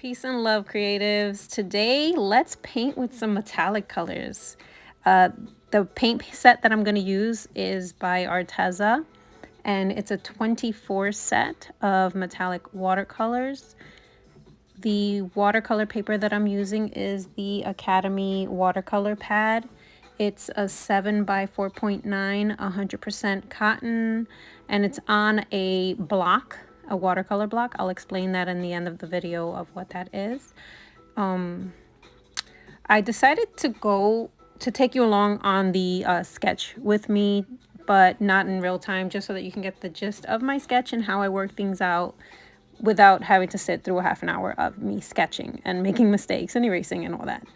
Peace and love, creatives. Today, let's paint with some metallic colors. The paint set that I'm going to use is by Arteza, and it's a 24 set of metallic watercolors. The watercolor paper that I'm using is the Academy watercolor pad. It's a 7 by 4.9, 100% cotton, and it's on a block, a watercolor block. I'll explain that in the end of the video of what that is. I decided to take you along on the sketch with me, but not in real time, just so that you can get the gist of my sketch and how I work things out without having to sit through a half an hour of me sketching and making mistakes and erasing and all that.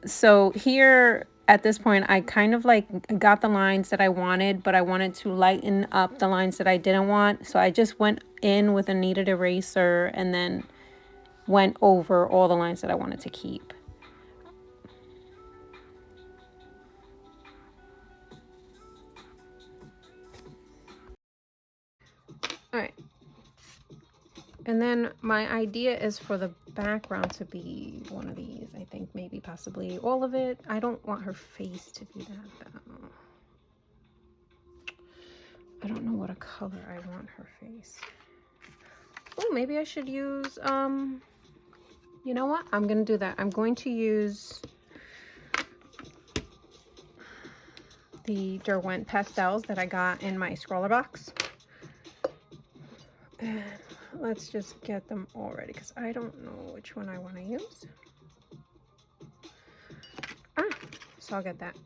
So here at this point, I kind of like got the lines that I wanted, but I wanted to lighten up the lines that I didn't want. So I just went in with a kneaded eraser and then went over all the lines that I wanted to keep. All right. And then my idea is for the background to be one of these. I think maybe possibly all of it. I don't want her face to be that though. I don't know what a color I want her face. Oh, maybe I should use, you know what? I'm going to do that. I'm going to use the DERWENT pastels that I got in my scroller box. And let's just get them all ready because I don't know which one I want to use. So I'll get that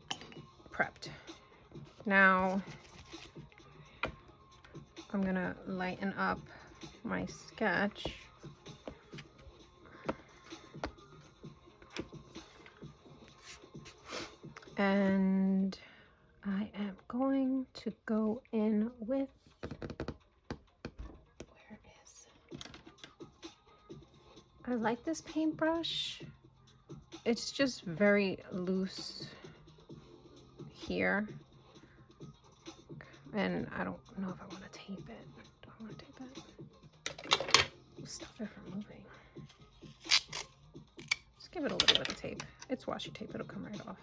prepped. Now I'm going to lighten up my sketch. And I am going to go in with, where is, I like this paintbrush. It's just very loose here. And I don't know if I want to tape it. Do I want to tape it? Stop it from moving. Just give it a little bit of tape. It's washi tape, it'll come right off.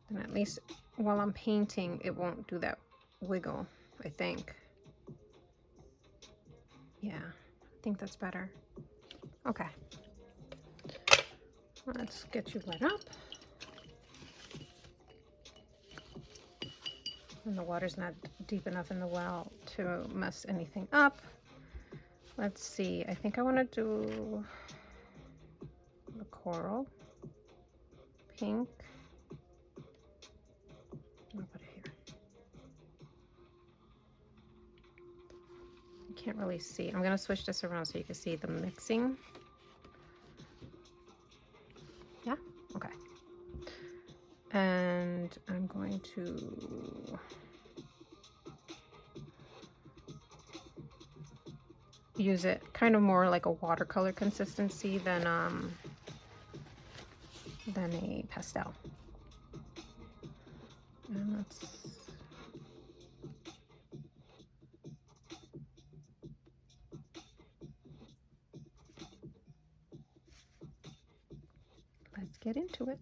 And at least while I'm painting, it won't do that wiggle, I think. Yeah, I think that's better. Okay. Let's get you lit up. And the water's not deep enough in the well to mess anything up. Let's see, I think I want to do the coral, pink. I'll put it here. You can't really see. I'm going to switch this around so you can see the mixing. Yeah? Okay. And I'm going to use it kind of more like a watercolor consistency than a pastel. And let's get into it.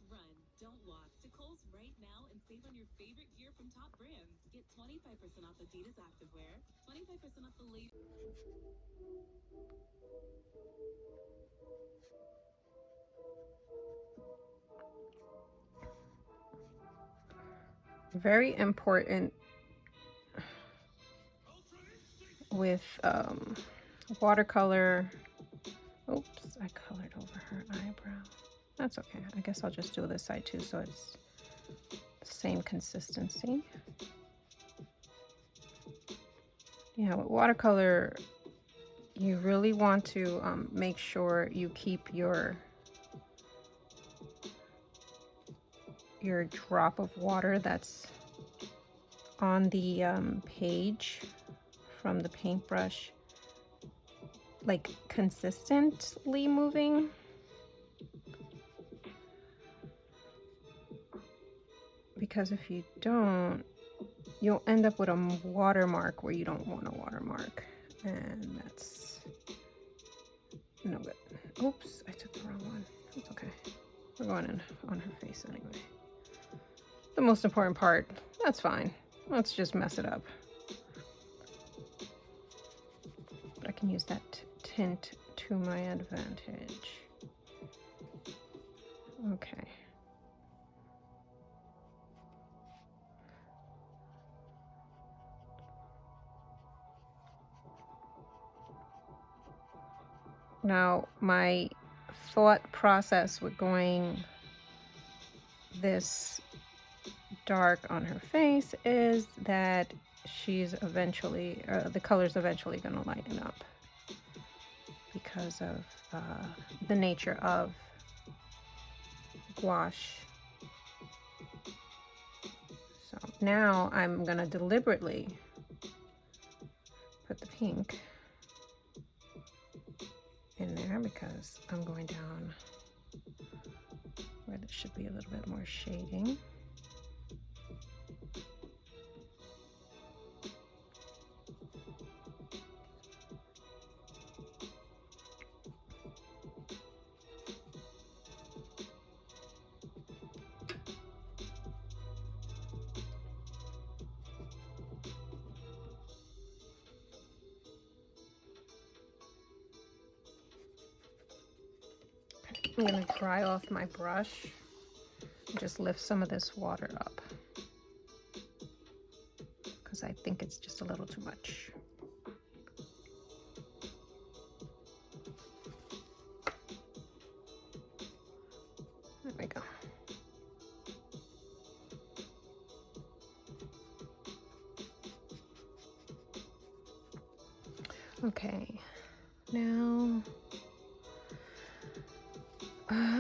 Run, don't walk. To Kohl's right now and save on your favorite gear from top brands. Get 25% off Adidas activewear, 25% off the latest. Very important with watercolor. Oops, I colored over her eyebrow. That's okay. I guess I'll just do this side too so it's the same consistency. Yeah, with watercolor, you really want to make sure you keep your drop of water that's on the page from the paintbrush like consistently moving. because if you don't, you'll end up with a watermark where you don't want a watermark, and that's no good. Oops, I took the wrong one. It's okay. We're going in on her face anyway. The most important part, that's fine. Let's just mess it up. But I can use that tint to my advantage. Okay. Now, my thought process with going this dark on her face is that she's eventually, the color's eventually going to lighten up because of the nature of gouache. So now I'm going to deliberately put the pink in there because I'm going down where there should be a little bit more shading. I'm going to dry off my brush and just lift some of this water up because I think it's just a little too much. There we go. Okay, now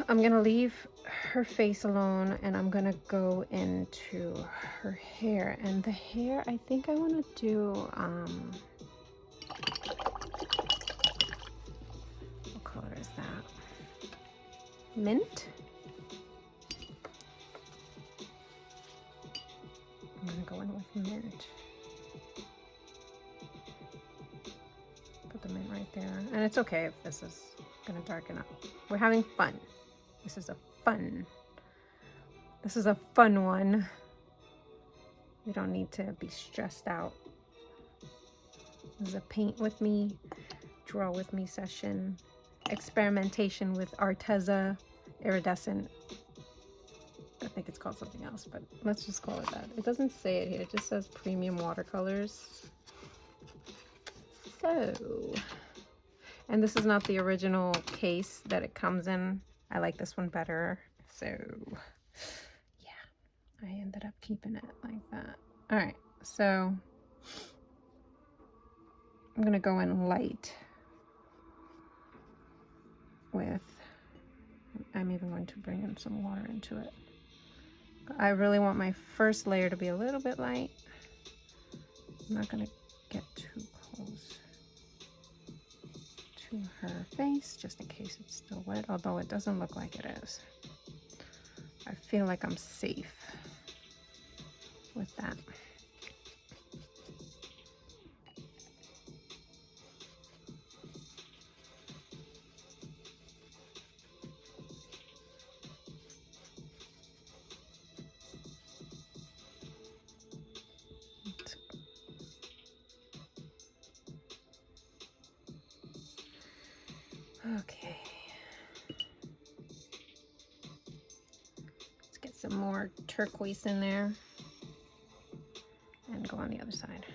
I'm gonna leave her face alone and I'm gonna go into her hair. And the hair, I think I want to do what color is that? Mint. I'm gonna go in with mint. Put the mint right there. And it's okay if this is gonna darken up. We're having fun. This is a fun one. You don't need to be stressed out. This is a paint with me, draw with me session, experimentation with Arteza iridescent. I think it's called something else, but let's just call it that. It doesn't say it here, it just says premium watercolors. So, and this is not the original case that it comes in. I like this one better. So, yeah, I ended up keeping it like that. All right, so I'm gonna go in light with, I'm even going to bring in some water into it. I really want my first layer to be a little bit light. I'm not gonna get too close to her face just in case it's still wet, although it doesn't look like it is. I feel like I'm safe with that. Okay. Let's get some more turquoise in there and go on the other side.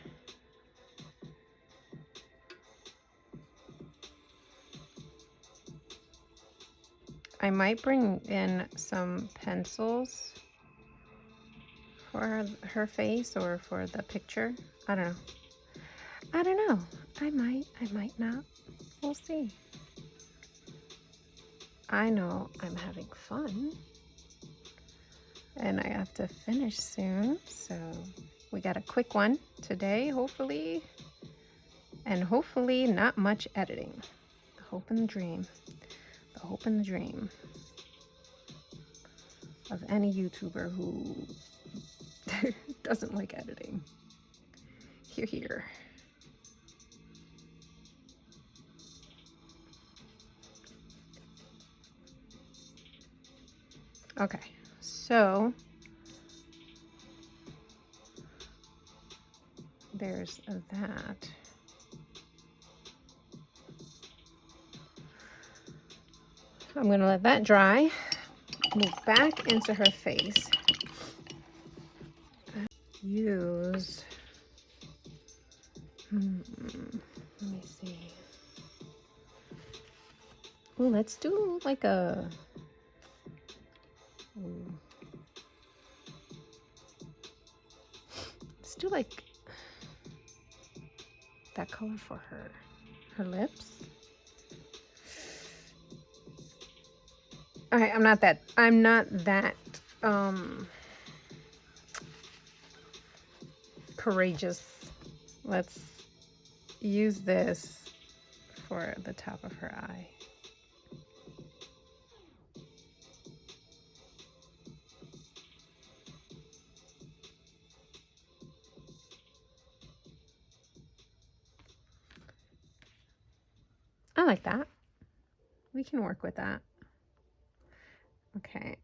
I might bring in some pencils for her face or for the picture. I don't know. I don't know. I might not. We'll see. I know I'm having fun and I have to finish soon, so we got a quick one today, hopefully, and hopefully not much editing. The hope and the dream. The hope and the dream of any YouTuber who doesn't like editing. Here, here. Okay, so there's that. I'm gonna let that dry. Move back into her face. Use, let me see. Oh, let's do like a, let's do like that color for her lips. All right, I'm not that courageous. Let's use this for the top of her eye. I like that. We can work with that. Okay.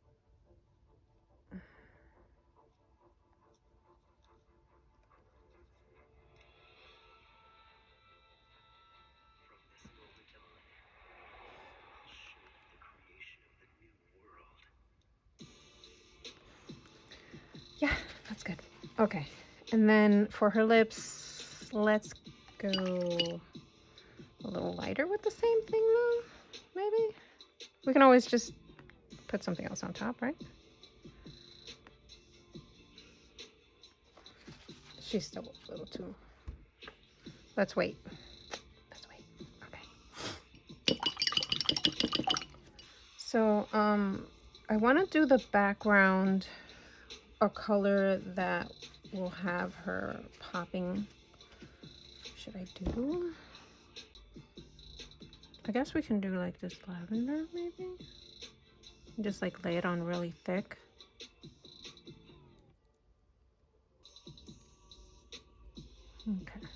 Yeah, that's good. Okay. And then for her lips, let's go a little lighter with the same thing though, maybe? We can always just put something else on top, right? She's still a little too. Let's wait. Let's wait. Okay. So, I want to do the background a color that will have her popping. Should I do? I guess we can do like this lavender maybe. Just like lay it on really thick. Okay.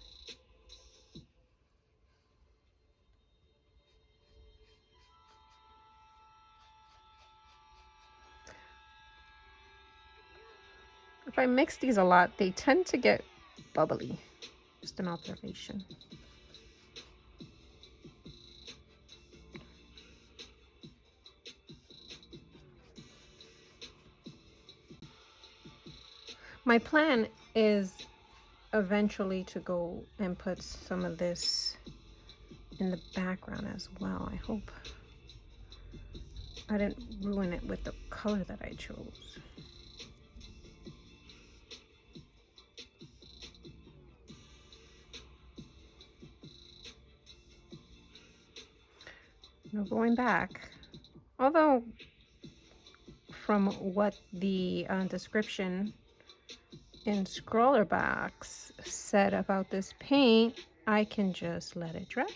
If I mix these a lot, they tend to get bubbly. Just an observation. My plan is eventually to go and put some of this in the background as well. I hope I didn't ruin it with the color that I chose. No going back. Although, from what the description in Scroller Box said about this paint, I can just let it dry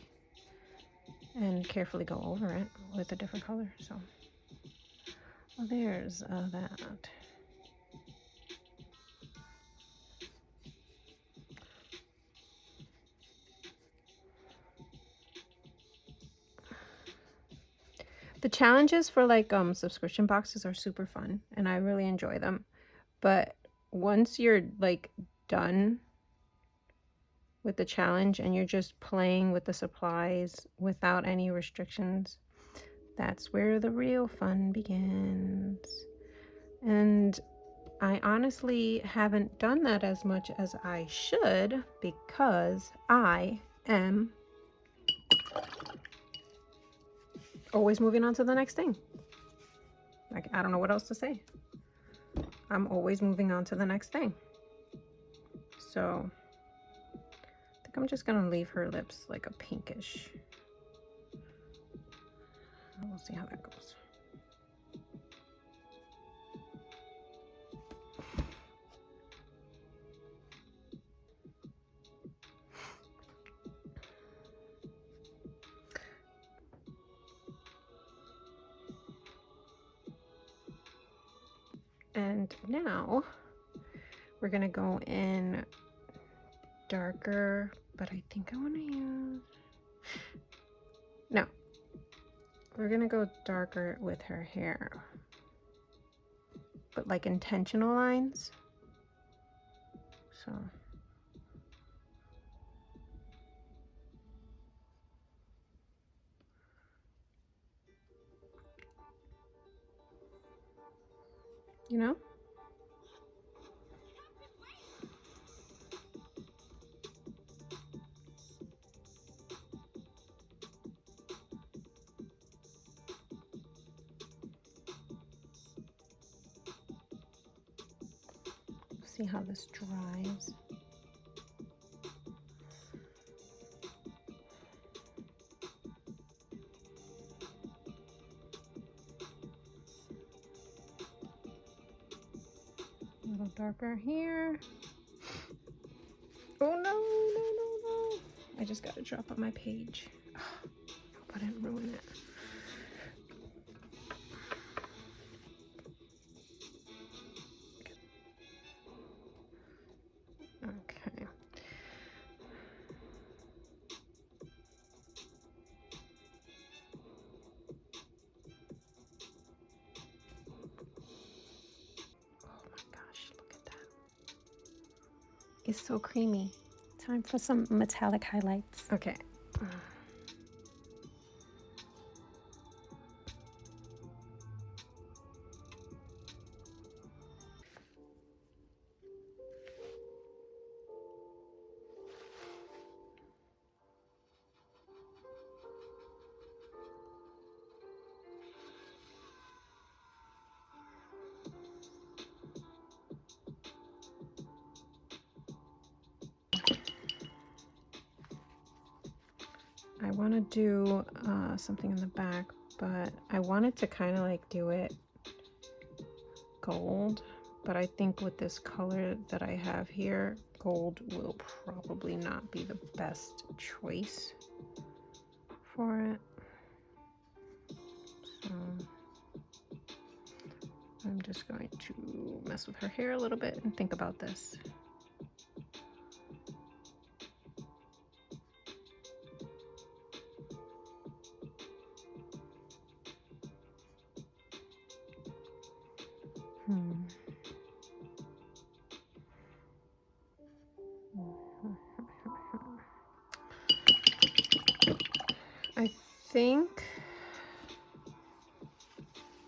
and carefully go over it with a different color. So, well, there's that. The challenges for like subscription boxes are super fun and I really enjoy them. But once you're like done with the challenge and you're just playing with the supplies without any restrictions, that's where the real fun begins. And I honestly haven't done that as much as I should because I am always moving on to the next thing. Like, I don't know what else to say. I'm always moving on to the next thing. So I think I'm just gonna leave her lips like a pinkish. We'll see how that goes. And now We're gonna go in darker, but I think I want to use, no, we're gonna go darker with her hair, but like intentional lines. So you know, see how this dries. A little darker here. Oh no, no, no, no. I just got a drop on my page. Oh, hope I didn't ruin it. Okay. Oh my gosh, look at that. It's so creamy. Time for some metallic highlights. Okay. I want to do something in the back, but I wanted to kind of like do it gold, but I think with this color that I have here, gold will probably not be the best choice for it. So I'm just going to mess with her hair a little bit and think about this.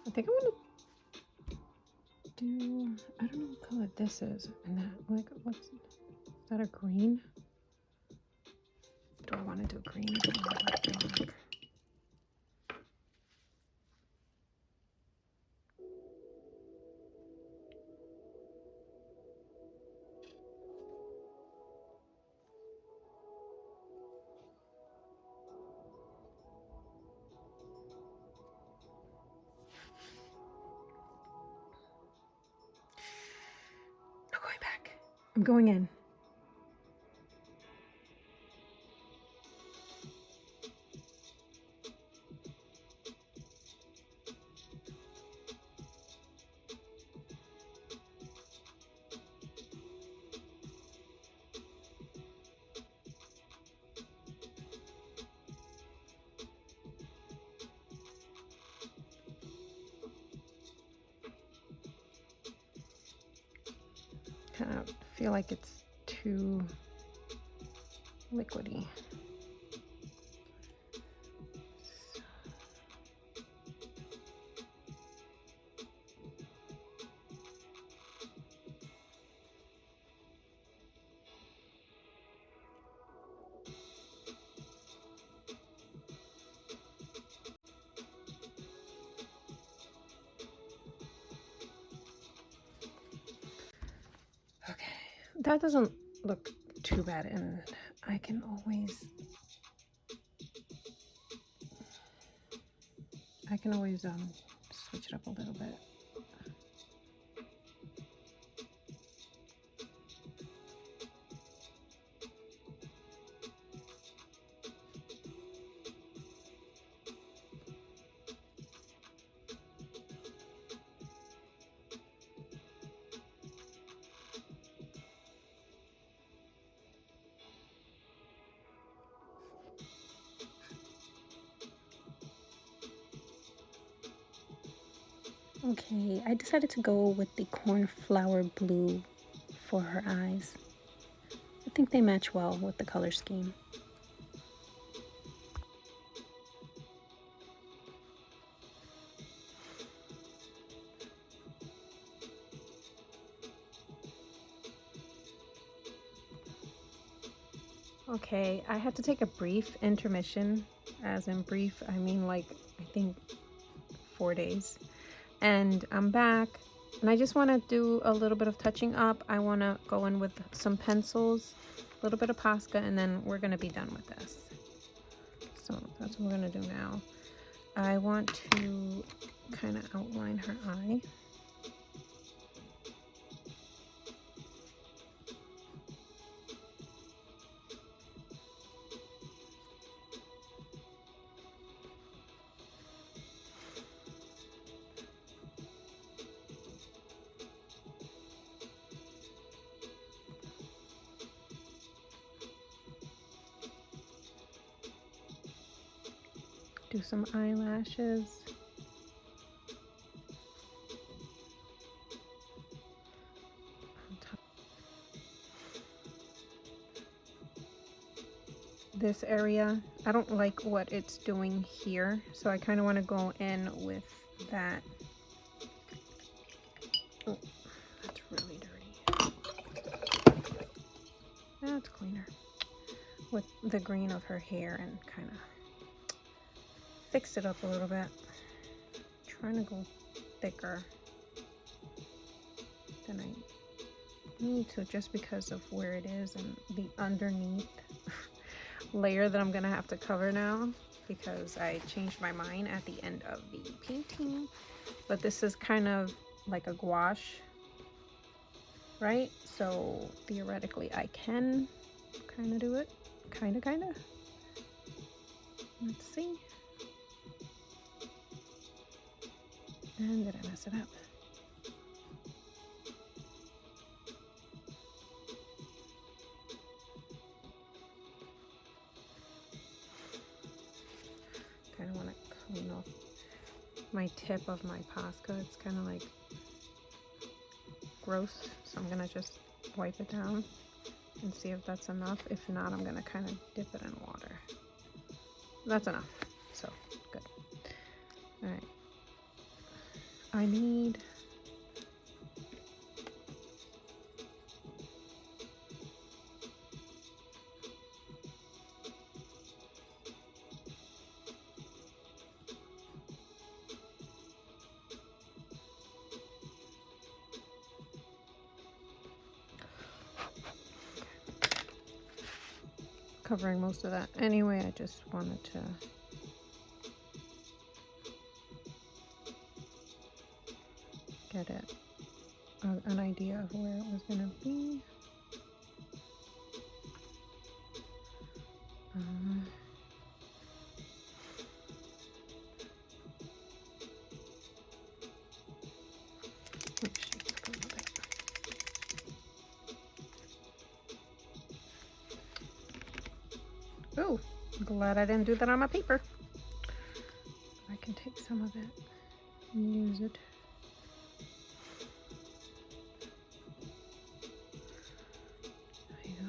I think I want to do, I don't know what color this is. And that, like, is that a green? Do I want to do green? I don't want to do dark. I'm going back. I'm going in. Kind of feel like it's too liquidy. Okay, that doesn't look too bad, and I can always switch it up a little bit. Okay, I decided to go with the cornflower blue for her eyes. I think they match well with the color scheme. Okay, I had to take a brief intermission. As in brief, I mean like, I think 4 days. And I'm back. And I just want to do a little bit of touching up. I want to go in with some pencils, a little bit of Posca, and then we're going to be done with this. So that's what we're going to do now. I want to kind of outline her eye. Do some eyelashes. This area, I don't like what it's doing here, so I kind of want to go in with that. Oh, that's really dirty. That's cleaner. With the green of her hair and kind of fix it up a little bit. Trying to go thicker than I need to, just because of where it is and the underneath layer that I'm gonna have to cover now, because I changed my mind at the end of the painting. But this is kind of like a gouache, right? So theoretically I can kind of do it, kind of. Let's see. And did I mess it up? Kind of want to clean off my tip of my Posca. It's kind of like gross, so I'm gonna just wipe it down and see if that's enough. If not, I'm gonna kind of dip it in water. That's enough, so good. All right, I need covering most of that anyway. I just wanted to get it an idea of where it was gonna be. Oh, glad I didn't do that on my paper. I can take some of it and use it. There you go.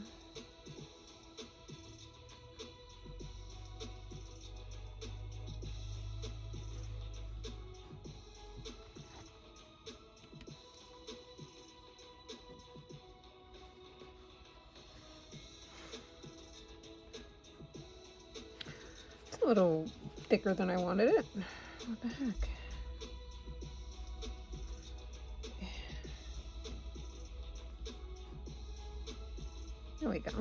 It's a little thicker than I wanted it. What the heck? There we go.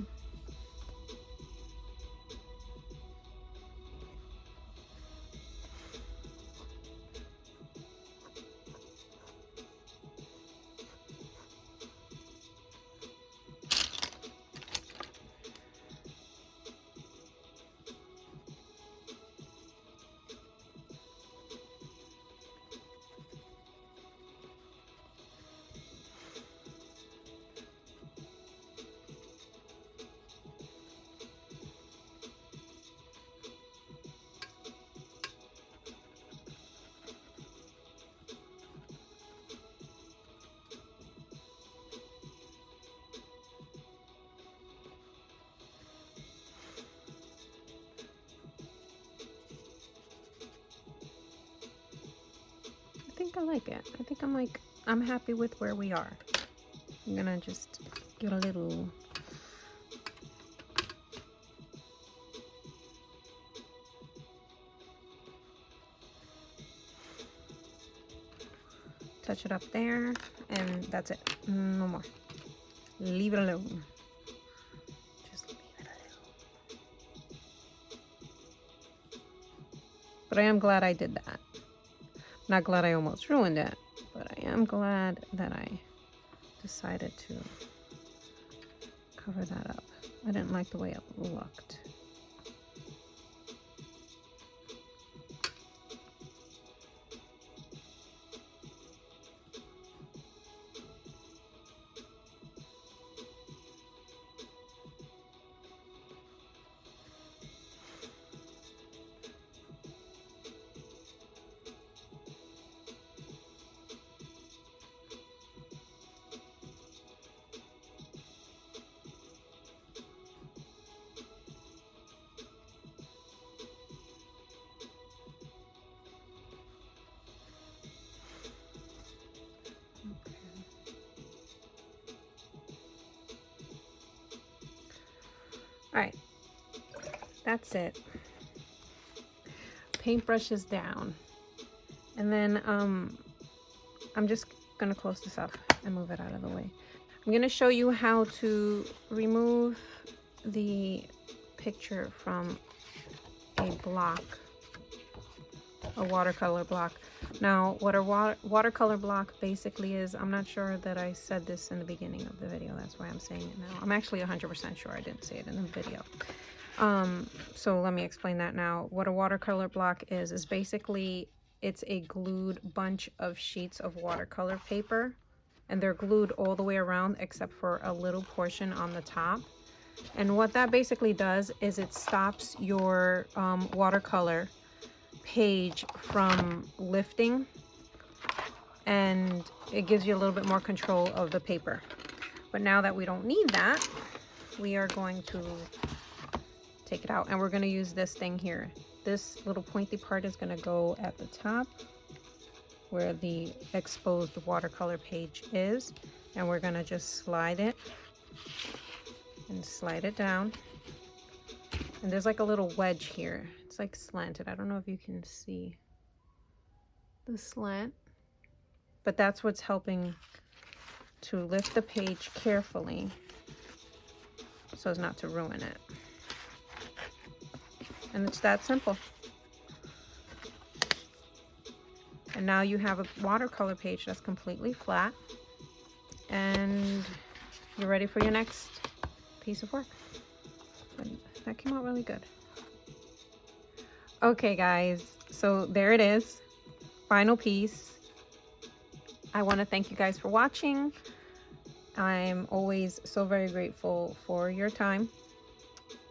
think I like it. I think I'm happy with where we are. I'm gonna just get a little touch it up there, and that's it. No more. Leave it alone. Just leave it alone. But I am glad I did that. Not glad I almost ruined it, but I am glad that I decided to cover that up. I didn't like the way it looked. All right, that's it. Paintbrush is down. And then I'm just gonna close this up and move it out of the way. I'm gonna show you how to remove the picture from a block, a watercolor block. Now, what a watercolor block basically is, I'm not sure that I said this in the beginning of the video, that's why I'm saying it now. I'm actually 100% sure I didn't say it in the video. So let me explain that now. What a watercolor block is basically, it's a glued bunch of sheets of watercolor paper, and they're glued all the way around except for a little portion on the top. And what that basically does is it stops your watercolor page from lifting, and it gives you a little bit more control of the paper. But now that we don't need that, we are going to take it out, and we're going to use this thing here. This little pointy part is going to go at the top where the exposed watercolor page is, and we're going to just slide it and slide it down. And there's like a little wedge here. It's like slanted. I don't know if you can see the slant, but that's what's helping to lift the page carefully so as not to ruin it. And it's that simple. And now you have a watercolor page that's completely flat, and you're ready for your next piece of work. And that came out really good. Okay guys, so there it is, final piece. I want to thank you guys for watching. I'm always so very grateful for your time,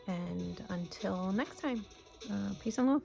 and until next time, peace and love.